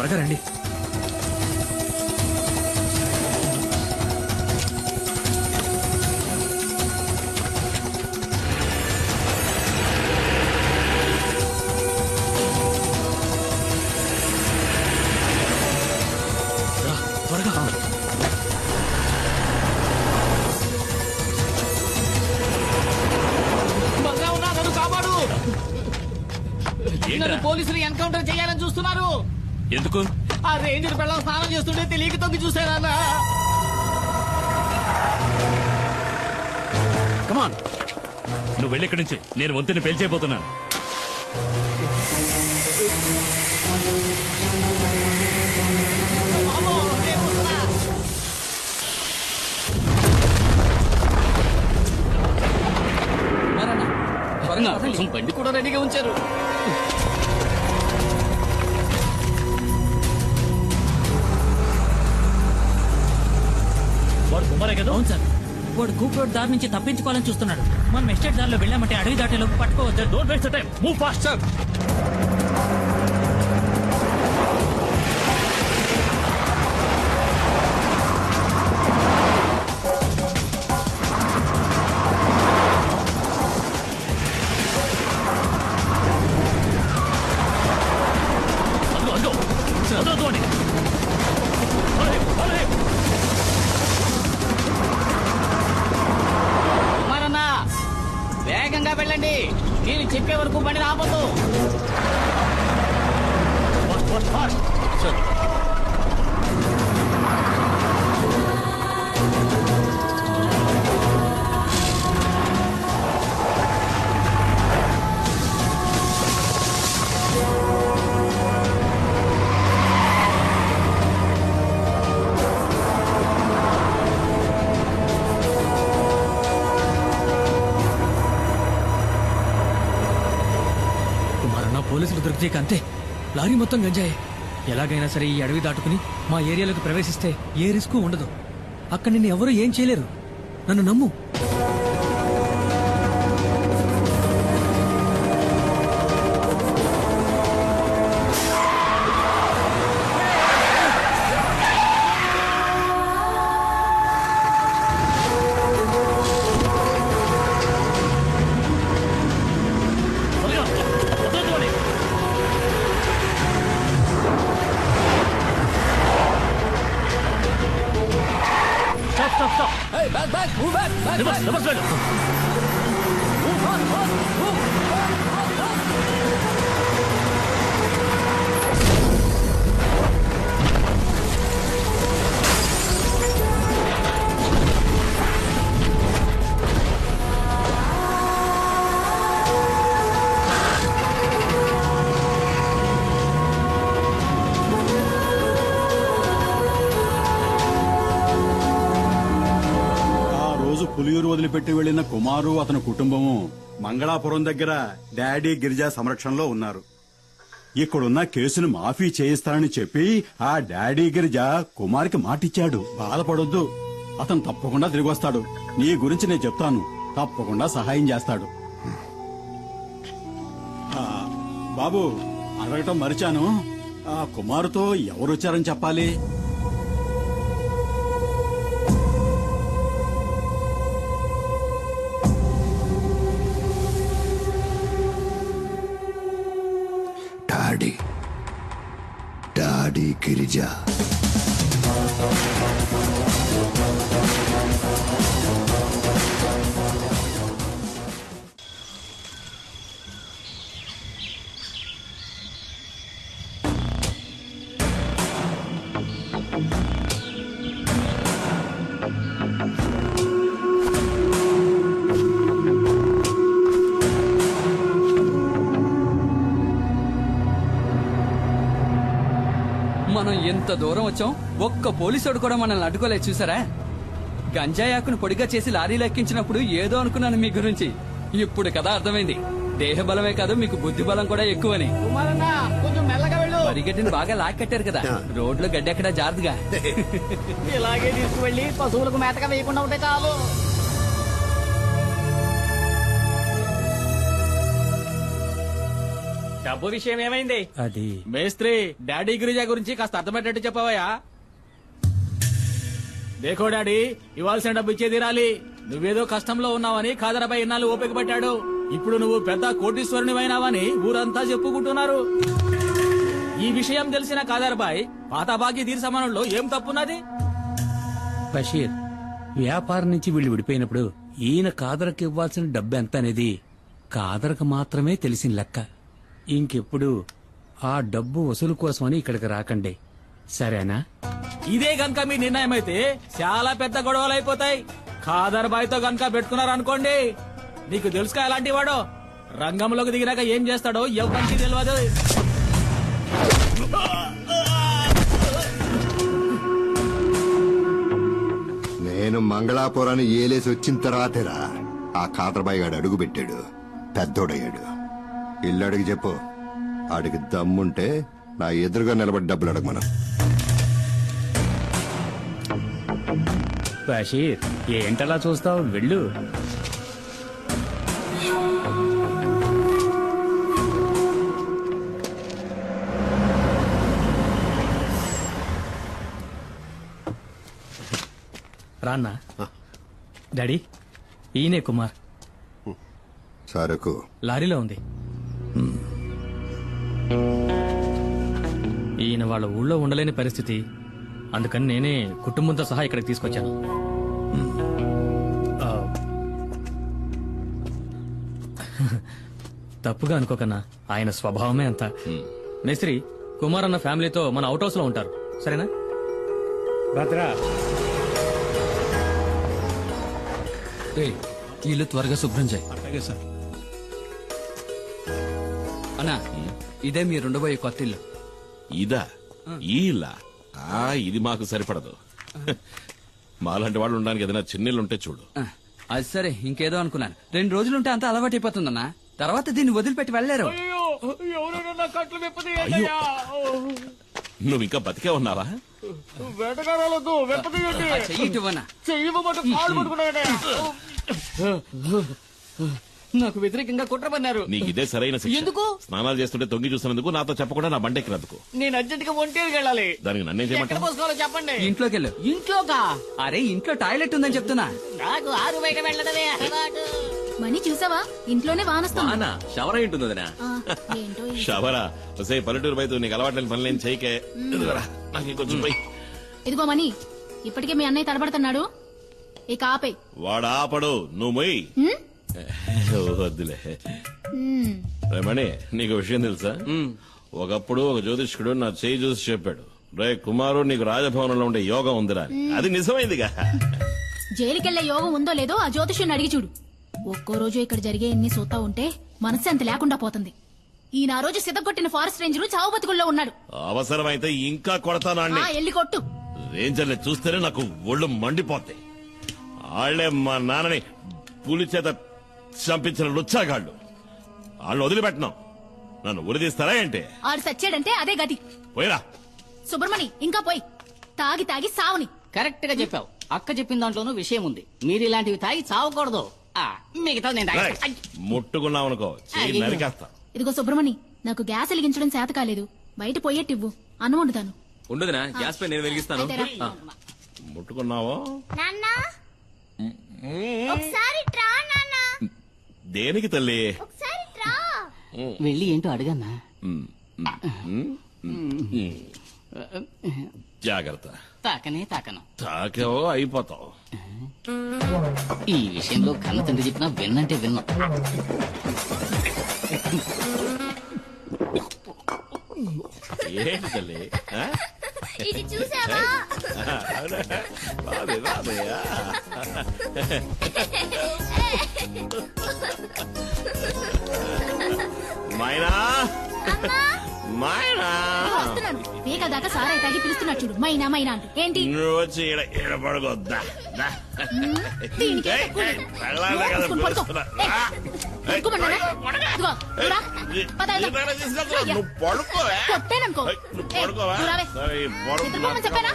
త్వరగా రండి. రా, త్వరగా. నన్ను పోలీసులు ఎన్కౌంటర్ చేయాలని చూస్తున్నారు. ఎందుకు? ఆ రేంజర్ పిల్లలు స్నానం చేస్తుంటే తెలియక తొంగి చూసానన్నా. కమాన్, నువ్వు వెళ్ళి ఇక్కడి నుంచి. నేను వంతుని పేల్చేయబోతున్నాను. బండి కూడా రెడీగా ఉంచారు. వాడు కుమారే కదా? అవును సార్, వాడు కూప్ రోడ్ దారి నుంచి తప్పించుకోవాలని చూస్తున్నాడు. మనం ఎస్టేట్ దారిలో వెళ్ళామంటే అడవి దాటేలోపు పట్టుకోవచ్చు. Don't waste the time, move fast. Sir, కుమారన్నా, వేగంగా వెళ్ళండి. నేను చెప్పే వరకు బండి రాబోతు. కుమారన్న, పోలీసులు దొరికితే అంతే. లారీ మొత్తం గంజాయే. ఎలాగైనా సరే ఈ అడవి దాటుకుని మా ఏరియాలోకి ప్రవేశిస్తే ఏ రిస్క్ ఉండదు. అక్కడ నిన్ను ఎవరూ ఏం చేయలేరు. నన్ను నమ్ము. పులియూరు వదిలిపెట్టి వెళ్లిన కుమారు అతని కుటుంబము మంగళాపురం దగ్గర డాడీ గిరిజా సంరక్షణలో ఉన్నారు. ఇక్కడున్న కేసును మాఫీ చేయిస్తానని చెప్పి ఆ డాడీ గిరిజా కుమార్కి మాటిచ్చాడు. బాధపడొద్దు, అతను తప్పకుండా తిరిగి వస్తాడు. నీ గురించి నేను చెప్తాను, తప్పకుండా సహాయం చేస్తాడు. బాబు, అడగటం మరిచాను, ఆ కుమారుతో ఎవరొచ్చారని చెప్పాలి? డాడీ గిరిజా. మనం ఎంత దూరం వచ్చాం, ఒక్క పోలీసుడు కూడా మనల్ని అడ్డుకోలేదు. చూసారా, గంజాయాకును పొడిగా చేసి లారీలో ఎక్కించినప్పుడు ఏదో అనుకున్నాను మీ గురించి. ఇప్పుడు కదా అర్థమైంది, దేహ బలమే కాదు మీకు బుద్ధి బలం కూడా ఎక్కువని. కుమారన్నా, కొంచెం మెల్లగా వెళ్ళు. పరిగెట్టిని బాగా లాక్కట్టారు కదా, రోడ్లో గడ్డెక్కడా జారుదుగా. ఇలాగే తీసుకువెళ్ళి పశువులకు మేతగా వేయకుండా ఉంటే చాలు. డబ్బు విషయం ఏమైంది? అది మేస్త్రి, డాడీ గిరిజా గురించి కాస్త అర్థమయ్యేటట్టు చెప్పవయ్యా. దేఖో డాడీ, ఇవ్వాల్సిన డబ్బు ఇచ్చే తీరాలి. నువ్వేదో కష్టంలో ఉన్నావని ఖాదరాబాయ్ ఇన్నాళ్ళు ఓపిక పట్టాడు. ఇప్పుడు నువ్వు పెద్ద కోటీశ్వరునివైనావని ఊరంతా చెప్పుకుంటున్నారు. ఈ విషయం తెలిసిన ఖాదర్బాయ్ పాత బాకీ తీర్సమానంలో ఏం తప్పున్నది? బషీర్, వ్యాపారం నుంచి వీళ్ళు విడిపోయినప్పుడు ఈయన కాదరకు ఇవ్వాల్సిన డబ్బు ఎంత అనేది కాదరకు మాత్రమే తెలిసిన లెక్క. ఇంకెప్పుడు ఆ డబ్బు వసూలు కోసమని ఇక్కడికి రాకండి, సరేనా? ఇదే గనక మీ నిర్ణయం అయితే చాలా పెద్ద గొడవలు అయిపోతాయి. ఖాదర్బాయ్ తో గనక పెట్టుకున్నారనుకోండి, నీకు తెలుసుగా ఎలాంటి వాడో. రంగంలోకి దిగినాక ఏం చేస్తాడో ఎవరికి తెలియదు. నేను మంగళాపురాన్ని ఏలేసి వచ్చిన తర్వాతేరా ఆ కాతరబాయి గాడు అడుగు పెట్టాడు, పెద్దోడయ్యాడు. ఇల్లు అడిగి చెప్పు, ఆడికి దమ్ముంటే నా ఎదురుగా నిలబడి డబ్బులు అడగమను. బషీర్, ఏంటలా చూస్తావు, వెళ్ళు. రాన్నా. డాడీ, ఈయనే కుమార్. సరకు లారీలో ఉంది. ఈయన వాళ్ళ ఊళ్ళో ఉండలేని పరిస్థితి, అందుకని నేనే కుటుంబంతో సహా ఇక్కడికి తీసుకొచ్చాను. ఆ, తప్పుగా అనుకోకన్నా, ఆయన స్వభావమే అంత. మేస్త్రి, కుమార్ అన్న ఫ్యామిలీతో మన అవుట్ హౌస్ లో ఉంటారు, సరేనా? భద్రా, ఇల్లు త్వరగా శుభ్రం చేయి. అన్నా, ఇదే మీ రెండోబోయే కొత్త ఇల్లు. ఇదా? ఈ ఇల్లా? ఇది మాకు సరిపడదు. మాలాంటి వాళ్ళు ఉండడానికి ఏదైనా చిన్నిల్లుంటే చూడు. అది సరే, ఇంకేదో అనుకున్నాను. 2 రోజులుంటే అంతా అలవాటు అయిపోతుందన్నా. తర్వాత దీన్ని వదిలిపెట్టి వెళ్ళలేరు. నువ్వు ఇంకా బతికే ఉన్నావా? చెయ్యి ఇవ్వనా? నాకు వ్యతిరేకంగా కుట్ర పన్నారు. నీకు ఇదే సరైన శిక్ష. ఎందుకు? స్నానాలు చేస్తుంటే తొంగి చూసినందుకు, నాతో చెప్పకుండా నా బండెక్కినందుకు. నేను అర్జెంట్ గా ఒంటేరుకి వెళ్ళాలి. దానికి నన్నేం ఎక్కడ చేయమంటావు? పోసుకోవాలో చెప్పండి. ఇంట్లోకి వెళ్ళు. ఇంట్లోకా? అరే, ఇంట్లో టాయిలెట్ ఉందని చెప్తున్నా. నాకు ఆరు బయట వెళ్ళడమే అలవాటు. మనీ చూసావా, ఇంట్లోనే వానొస్తుంది. షవర్ అయి ఉంటుంది వదినా. ఏంటో ఈ షవరా? వసే పల్లెటూరు బయట నీకు అలవాట్లేని పనులేం చేయకే. ఎదుగురా, నాకు ఇంకొంచెం పోయి. ఇదిగో మనీ, ఇప్పటికే మీ అన్నయ్య తడబడుతున్నాడు, ఇక ఆపే. వాడు ఆపడు, నువ్వు మొయ్యి. వద్దులే. మణి, నీకు విషయం తెలుసా? ఒకప్పుడు ఒక జ్యోతిష్కుడు నా చేయి చూసి చెప్పాడు, రే కుమారు, నీకు రాజభవనంలో ఉండే యోగం ఉందిరా. అది నిజమైందిగా. జైలుకెళ్లే యోగం ఉందో లేదో ఆ జ్యోతిష్యుని అడిగి చూడు. ఒక్కో రోజు ఇక్కడ జరిగే ఎన్ని సూతా ఉంటే మనశ్శాంతి లేకుండా పోతుంది. ఈయన ఆ రోజు సిద్ధగొట్టిన ఫారెస్ట్ రేంజర్ చావు బతుకుల్లో ఉన్నాడు. అవసరమైతే ఇంకా కొడతాను. ఎల్లి కొట్టు. రేంజర్ని చూస్తేనే నాకు ఒళ్ళు మండిపోతాయి. ఆళ్లే మా నాన్నని పులి చేత చంపించిన లుచ్చాగాళ్ళు. వాళ్ళు వదిలిపెట్టను. నన్ను ఉరిదీస్తారా ఏంటి? ఆడు సచ్చాడంటే అదే గతి. పోయిరా సుబ్రమణి, ఇంకా పోయి. తాగి తాగి సావుని. కరెక్ట్ గా చెప్పావు. అక్క చెప్పిన దాంట్లోనూ విషయం ఉంది. మీరు ఇలాంటివి తాగి చావకూడదు. మిగతా నేను తాగేస్తా. ముట్టుకున్నావనుకో చెయ్యి నరికేస్తా. ఇదిగో సుబ్రమణి, నాకు గ్యాస్ వెలిగించడం చేత కాలేదు. బయట పోయేట్టివ్వు, అన్నం వండుతాను. ఉండదునా, గ్యాస్ పై నేను వెలిగిస్తాను. అయితేరా. ముట్టుకున్నావో? ఒకసారి ట్రా నాన్నా. దేనికి తల్లి? ఒకసారి ట్రా. వెళ్ళి ఏంటో అడగన్నా. జాగ్రత్త. తాకనే తాకను. తాకేవో అయిపోతావు. ఈ విషయంలో కన్న తండ్రి చెప్పినా విన్నంటే విన్నా. ఏంటి తల్లి? ఇది చూసావా? బాబే బాబే. మైనా మైనా, వస్తున్నాను. పీక దాకా సారాయి తాగి పిలుస్తున్నాడు చూడు, మైనా మైనా అంటూ. ఏంటి నువ్వు వచ్చి ఈడ పడుకోద్దా? దీనికి వెళ్ళాలి కదా పిలుస్తున్నా. పడుకోమన్నానా? ఇదిగో, రా. పద, వెళ్దాం. నువ్వు పడుకోవా? కొట్టాననుకో. నువ్వు పడుకోవా? నువ్వు రావే. సరే, నిద్రపోమని చెప్పానా?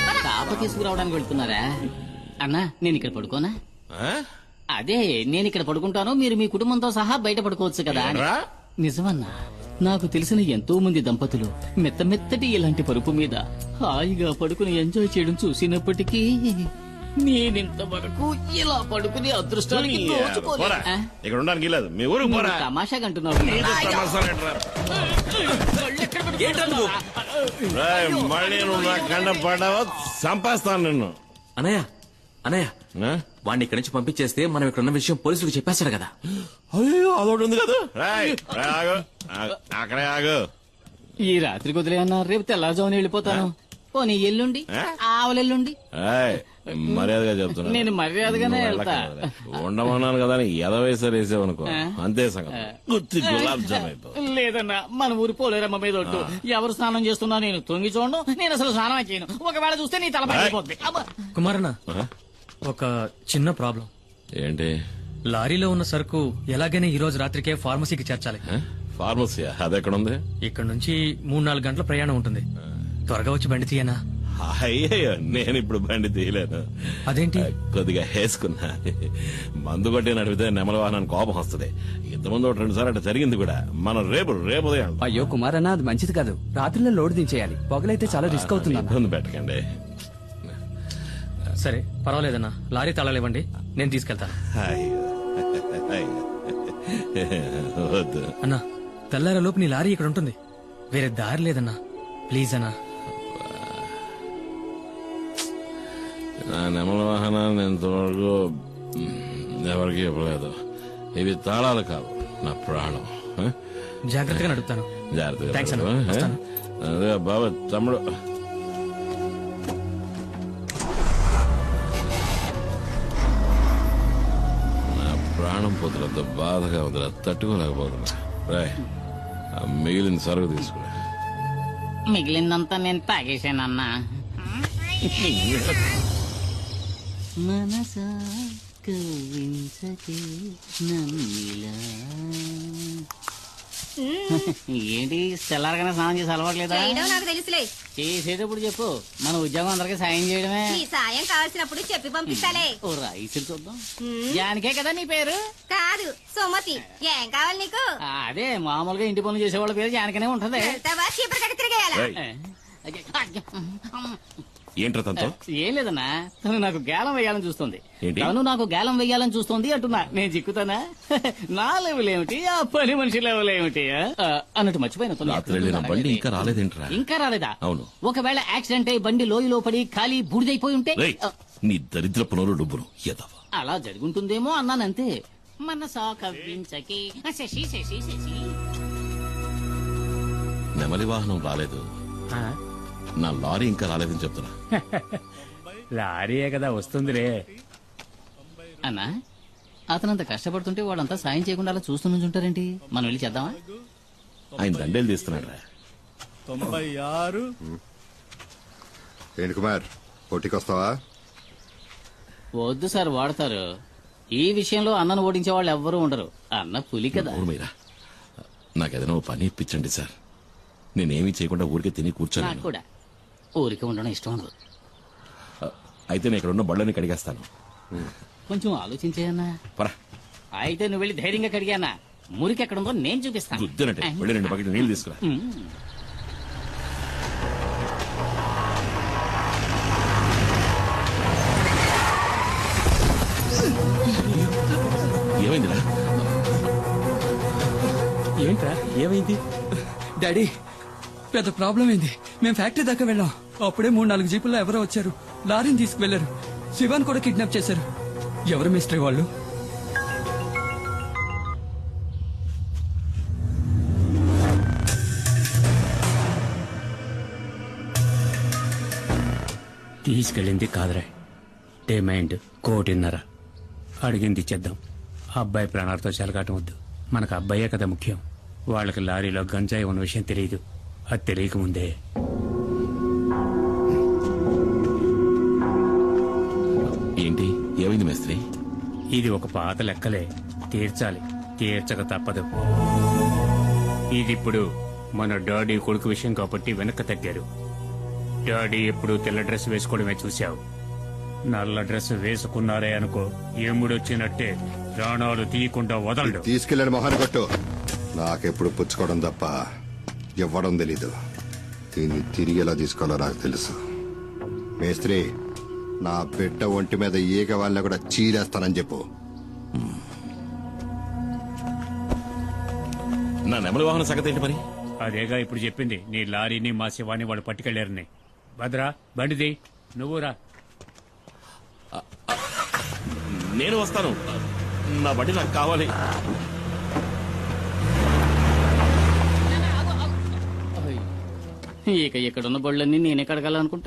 పద. తాప తీసుకురావడానికి వెళ్తున్నారా? అన్నా, నేను ఇక్కడ పడుకోనా? ఆ? అదే, నేను ఇక్కడ పడుకుంటాను, మీరు మీ కుటుంబంతో సహా బయట పడుకోవచ్చు కదా అని. ఏంట్రా? నిజమన్నా, నాకు తెలిసిన ఎంతో మంది దంపతులు మెత్తమెత్తటి ఇలాంటి పరుపు మీద హాయిగా పడుకుని ఎంజాయ్ చేయడం చూసినప్పటికీ నేనింతవరకు ఇలా పడుకునే అదృష్టానికి నోచుకోలేదు. పోరా. ఇక్కడ ఉండడానికి లేదు మీ ఊరికి పోరా. నువ్వు తమాషాగా అంటున్నావు. రేయ్, మళ్ళీ నువ్వు నా కండ పడ్డావా చంపేస్తాను నిన్ను. అనయ్య అనయ్య ఆ? వాడిని ఇక్కడి నుంచి పంపించేస్తే మనం ఇక్కడ ఉన్న విషయం పోలీసులకు చెప్పేస్తాడు కదా. అయ్యో అదొకటి ఉంది కదా. రేయ్, రేయ్, ఆగు. అక్కడే ఆగు. ఈ రాత్రికి వదిలేయన్నా, రేపు తెల్లారుజామున వెళ్ళిపోతాను. పోనీ ఎల్లుండి, ఆవలెల్లుండి. ఏయ్, మర్యాదగా చెప్తున్నా. నేను మర్యాదగానే నువ్వు వెళ్తా. ఉండమన్నాను కదా అని ఎదవేసారు వేసావనుకో అంతే సంగతి. గుత్తి గులాబ్ జామ్ అయిపో. లేదన్నా, మన ఊరి పోలేరమ్మ మీద ఒట్టు. ఎవరు స్నానం చేస్తున్నా నేను తొంగి చూడను. నేను అసలు స్నానం చేయను. ఒకవేళ చూస్తే నీ తల పగిలిపోద్ది. అబ్బా. కుమారన్న, ఒక చిన్న ప్రాబ్లం. ఏంటి? లారీలో ఉన్న సరుకు ఎలాగైనా ఈ రోజు రాత్రికే ఫార్మసీకి చేర్చాలి. ఫార్మసీ అది ఎక్కడ ఉంది? ఇక్కడ నుంచి 3-4 గంటల ప్రయాణం ఉంటుంది. త్వరగా వచ్చి బండి తీయనా? అయ్యయ్యో, నేను ఇప్పుడు బండి తీయలేను. అదేంటి? కొద్దిగా వేసుకున్నా. మందు కొట్టి నడిపితే నెమల వాహనానికి కోపం వస్తుంది. ఇంతకుముందు 2 సార్లు అట్లా జరిగింది కూడా. మనం రేపు ఉదయం. అయ్యో కుమారన్న, అది మంచిది కాదు. రాత్రిలో లోడ్ దించేయాలి. పొగలైతే చాలా రిస్క్ అవుతుంది. ఇబ్బంది పెట్టకండి. సరే పర్వాలేదన్నా, లారీ తాళాలివ్వండి, నేను తీసుకెళ్తాను. వద్దు అన్నా, తెల్లారలోపు నీ లారీ ఇక్కడ ఉంటుంది. వేరే దారి లేదన్నా, ప్లీజ్ అన్నా. నా నెమల వాహనాన్ని ఇంతవరకు ఎవరికి ఇవ్వలేదు. ఇవి తాళాలు కావు, నా ప్రాణం. జాగ్రత్తగా నడుపుతాను. థాంక్స్ అన్న, జాగ్రత్తగా. వస్తాను. అదే బాబా తమ్ముడు. నా ప్రాణం పొద్దులతో బాధగా వదిలే తట్టుకోలేకపోతున్నా. రాయ్, ఆ మిగిలిన సరుకు తీసుకురా. మిగిలిందంతా నేను తాగేశానన్నా. మనసా కవించకే నన్నిలా. ఏంటి తెల్లారగానే స్నానం చేసి అలవాట్లేదా? నాకు తెలుసులే. చేసేటప్పుడు చెప్పు, మన ఉద్యోగం అందరికి సాయం చేయడమే. నీ సాయం కావాల్సినప్పుడు చెప్పి పంపిస్తాలే. ఓ రైసులు చూద్దాం. జానికే కదా నీ పేరు? కాదు, సుమతి. ఏం కావాలి నీకు? అదే మామూలుగా ఇంటి పనులు చేసేవాళ్ళ పేరు జానికనే ఉంటది. వెళ్తావా? చీపురు కట్టి తిరిగేయాలా? ఏంట్రా తనతో? ఏం లేదన్నా, తను నాకు గేలం వేయాలని చూస్తుంది. ఏంటి? తను నాకు గేలం వేయాలని చూస్తుంది అంటున్నా. నేను చిక్కుతానా? నా లెవెల్ ఏమిటి, ఆ పని మనిషి లెవెల్ ఏమిటి అన్నట్టు మర్చిపోయిన. రాత్రి వెళ్ళిన బండి ఇంకా రాలేదేంట్రా? ఇంకా రాలేదా? అవును. ఒకవేళ యాక్సిడెంట్ అయి బండి లోయలో పడి ఖాళీ బూడిదైపోయి ఉంటే? రేయ్, నీ దరిద్ర పునరు డబ్బును ఎదవా. అలా జరుగుంటుందేమో అన్నానంతే. మనసా కవ్వించకి శశి శశి శశి. నెమలి వాహనం రాలేదు, నా లారీ ఇంకా రాలేదని చెప్తున్నా. లారీయే కదా వస్తుందిరే. అన్నా, అతనంత కష్టపడుతుంటే వాళ్ళంతా సాయం చేయకుండా అలా చూస్తూ నుంచుంటారేంటి? మనం వెళ్ళి చేద్దామా? ఆయన దండేలు తీస్తున్నాడు రా. 96. ఏంటి కుమార్, పోటీకొస్తావా? వద్దు సార్, వాడతారు. ఈ విషయంలో అన్నను ఓడించే వాళ్ళు ఎవ్వరూ ఉండరు. అన్న పులి కదా. మీరా నాకేదైనా ఓ పని ఇప్పించండి సార్. నేనేమీ చేయకుండా ఊరికే తిని నాకు కూర్చోను. కూడా ఊరికే ఉండడం ఇష్టం ఉండదు. అయితే నేను ఇక్కడ ఉన్న బళ్ళని కడిగేస్తాను. కొంచెం ఆలోచించేయన్నా. పరా. అయితే నువ్వు వెళ్ళి ధైర్యంగా కడిగానా? మురికి ఎక్కడ ఉందో నేను చూపిస్తాను. గుద్దినట్టే వెళ్ళి 2 బకెట్లు నీళ్లు తీసుకురా. ఏమైందిరా? ఏంట్రా, ఏమైంది? డాడీ, పెద్ద ప్రాబ్లం ఏంది. మేము ఫ్యాక్టరీ దాకా వెళ్ళాం. అప్పుడే 3-4 జీపుల్లో ఎవరో వచ్చారు. లారీని తీసుకువెళ్లారు. శివాన్ కూడా కిడ్నాప్ చేశారు. ఎవరు మిస్టరీ వాళ్ళు? తీసుకెళ్ళింది కాదురా, డిమాండ్ 1.5 కోటి. అడిగింది ఇచ్చేద్దాం. అబ్బాయి ప్రాణాలతో చెలగాటం వద్దు. మనకు అబ్బాయే కదా ముఖ్యం. వాళ్ళకి లారీలో గంజాయి ఉన్న విషయం తెలియదు. అది తెలియకముందే ఏంటి ఏమైంది మేస్త్రి? ఇది ఒక పాత లెక్కలే, తీర్చాలి. తీర్చక తప్పదు. ఇదిప్పుడు మన డాడీ కొడుకు విషయం కాబట్టి వెనక్కి తగ్గారు. డాడీ ఎప్పుడు తెల్ల డ్రెస్ వేసుకోవడమే చూశావు. నల్ల డ్రెస్ వేసుకున్నారే అనుకో, ఎముడొచ్చినట్టే ప్రాణాలు తీయకుండా వదలడు. తీసుకెళ్ళండి మొహాన్ని కొట్టు. నాకెప్పుడు పుచ్చుకోవడం తప్ప ఇవ్వడం తెలీదు. దీన్ని తిరిగి ఎలా తీసుకోవాలో నాకు తెలుసు. మేస్త్రి, నా బిడ్డ ఒంటి మీద ఈగ వాళ్ళని కూడా చీరేస్తానని చెప్పు. నా నెమలి వాహన సంగతి ఏంటి మరి? అదేగా ఇప్పుడు చెప్పింది. నీ లారీని మా శివాని వాళ్ళు పట్టుకెళ్లారని. భద్రా, బండిది నువ్వు రా. నేను వస్తాను. నా బండి నాకు కావాలి. ఇక ఇక్కడున్న బళ్ళన్నీ నేనే కడగాలనుకుంటా.